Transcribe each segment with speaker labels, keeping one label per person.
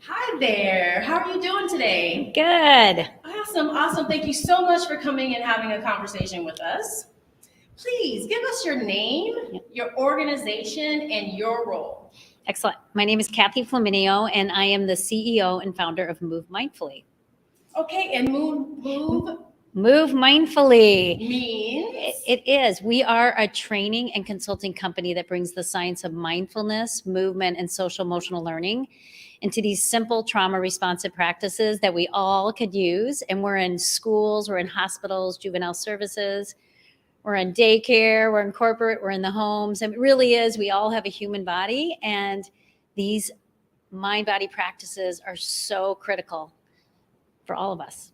Speaker 1: Hi there. How are you doing today?
Speaker 2: Good.
Speaker 1: Awesome, awesome. Thank you so much for coming and having a conversation with us. Please give us your name, your organization, and your role.
Speaker 2: Excellent. My name is Kathy Flaminio, and I am the CEO and founder of Move Mindfully.
Speaker 1: Okay, and move
Speaker 2: Move Mindfully.
Speaker 1: means
Speaker 2: It is. We are a training and consulting company that brings the science of mindfulness, movement, and social emotional learning into these simple trauma responsive practices that we all could use. And we're in schools, we're in hospitals, juvenile services, we're in daycare, we're in corporate, we're in the homes. And it really is, we all have a human body, and these mind body practices are so critical for all of us.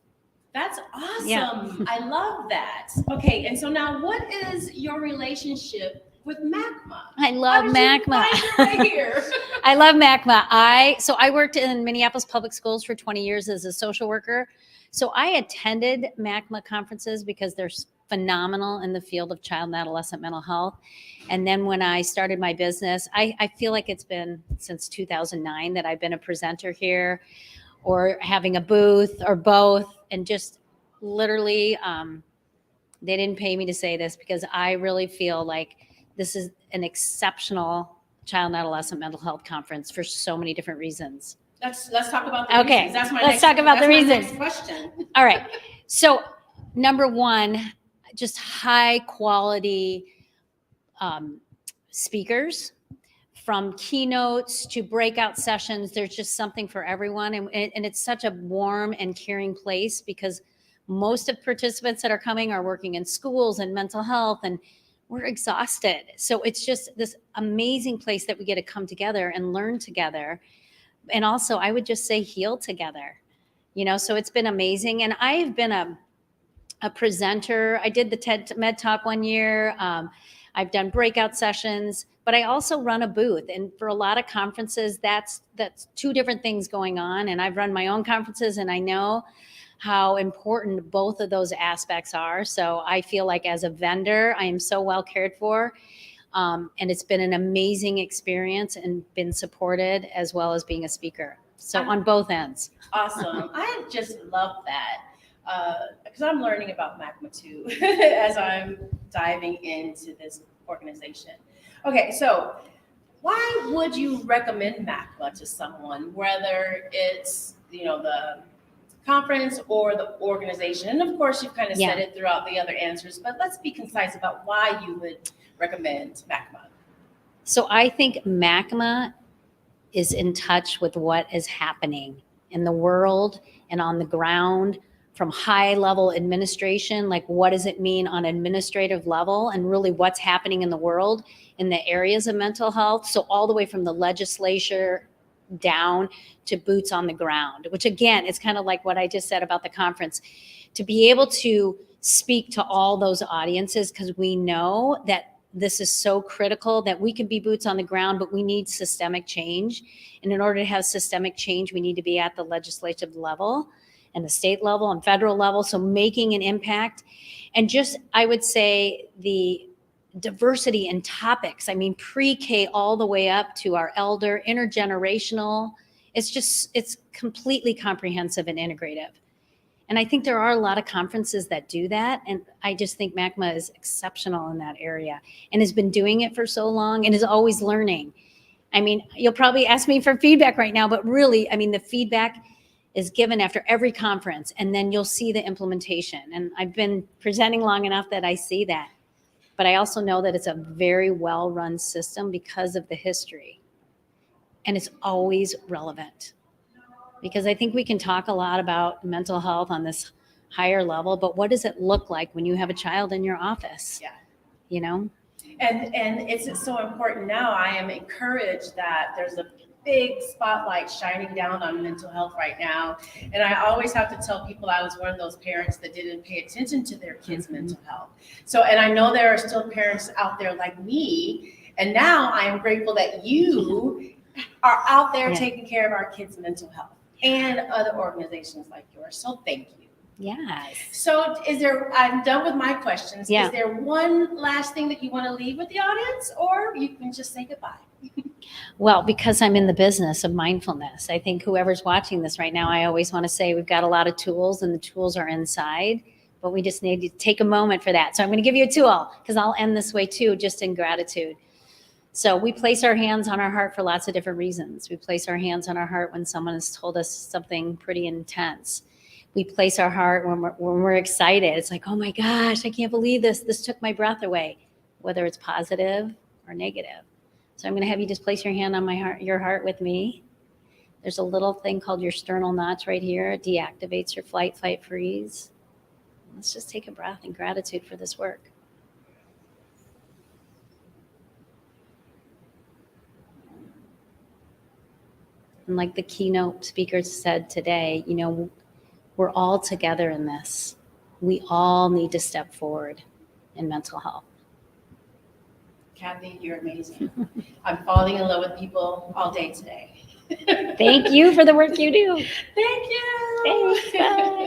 Speaker 1: that's awesome.
Speaker 2: Yeah.
Speaker 1: I love that. Okay, and so now what is your relationship with MACMA?
Speaker 2: I love MACMA.
Speaker 1: Right here.
Speaker 2: I love MACMA. I worked in Minneapolis public schools for 20 years as a social worker. So I attended MACMA conferences because they're phenomenal in the field of child and adolescent mental health. And then when I started my business, I feel like it's been since 2009 that I've been a presenter here or having a booth or both. And just literally, they didn't pay me to say this because I really feel like this is an exceptional child and adolescent mental health conference for so many different reasons.
Speaker 1: Let's talk about the
Speaker 2: Okay,
Speaker 1: reasons.
Speaker 2: let's talk about the reasons.
Speaker 1: Next question.
Speaker 2: All right. So, number one, just high quality speakers, from keynotes to breakout sessions. There's just something for everyone. And it's such a warm and caring place because most of participants that are coming are working in schools and mental health, and we're exhausted. So it's just this amazing place that we get to come together and learn together. And also, I would just say heal together. So it's been amazing. And I've been a presenter. I did the TED Med Talk one year. I've done breakout sessions, but I also run a booth. And for a lot of conferences, that's two different things going on. And I've run my own conferences, and I know how important both of those aspects are. So I feel like as a vendor, I am so well cared for. And it's been an amazing experience and been supported as well as being a speaker. So on both ends.
Speaker 1: Awesome. I just love that. Because I'm learning about MACMA too as I'm diving into this organization. Okay, so why would you recommend MACMA to someone, whether it's the conference or the organization? And of course, you've kind of said it throughout the other answers, but let's be concise about why you would recommend MACMA.
Speaker 2: So I think MACMA is in touch with what is happening in the world and on the ground, from high level administration, like what does it mean on administrative level, and really what's happening in the world in the areas of mental health. So all the way from the legislature down to boots on the ground, which again, is kind of like what I just said about the conference, to be able to speak to all those audiences, because we know that this is so critical that we can be boots on the ground, but we need systemic change. And in order to have systemic change, we need to be at the legislative level and the state level and federal level. So making an impact. And just, I would say, the diversity in topics. I mean, pre-K all the way up to our elder, intergenerational. It's completely comprehensive and integrative. And I think there are a lot of conferences that do that. And I just think MACMA is exceptional in that area and has been doing it for so long and is always learning. I mean, you'll probably ask me for feedback right now, but really, I mean, the feedback is given after every conference, and then you'll see the implementation. And I've been presenting long enough that I see that. But I also know that it's a very well-run system because of the history. And it's always relevant. Because I think we can talk a lot about mental health on this higher level, but what does it look like when you have a child in your office?
Speaker 1: Yeah. And it's so important now. I am encouraged that there's a big spotlight shining down on mental health right now. And I always have to tell people I was one of those parents that didn't pay attention to their kids' mental health. So, and I know there are still parents out there like me. And now I am grateful that you are out there taking care of our kids' mental health and other organizations like yours. So thank you.
Speaker 2: Yes.
Speaker 1: So I'm done with my questions. Is there one last thing that you want to leave with the audience, or you can just say goodbye?
Speaker 2: Well, because I'm in the business of mindfulness, I think whoever's watching this right now, I always want to say we've got a lot of tools and the tools are inside, but we just need to take a moment for that. So I'm going to give you a tool because I'll end this way too, just in gratitude. So we place our hands on our heart for lots of different reasons. We place our hands on our heart when someone has told us something pretty intense. We place our heart when we're excited. It's like, oh my gosh, I can't believe this. This took my breath away, whether it's positive or negative. So I'm going to have you just place your hand on my heart, your heart with me. There's a little thing called your sternal knots right here. It deactivates your flight, fight, freeze. Let's just take a breath in gratitude for this work. And like the keynote speakers said today, you know, we're all together in this. We all need to step forward in mental health.
Speaker 1: Kathy, you're amazing. I'm falling in love with people all day today.
Speaker 2: Thank you for the work you do.
Speaker 1: Thank you.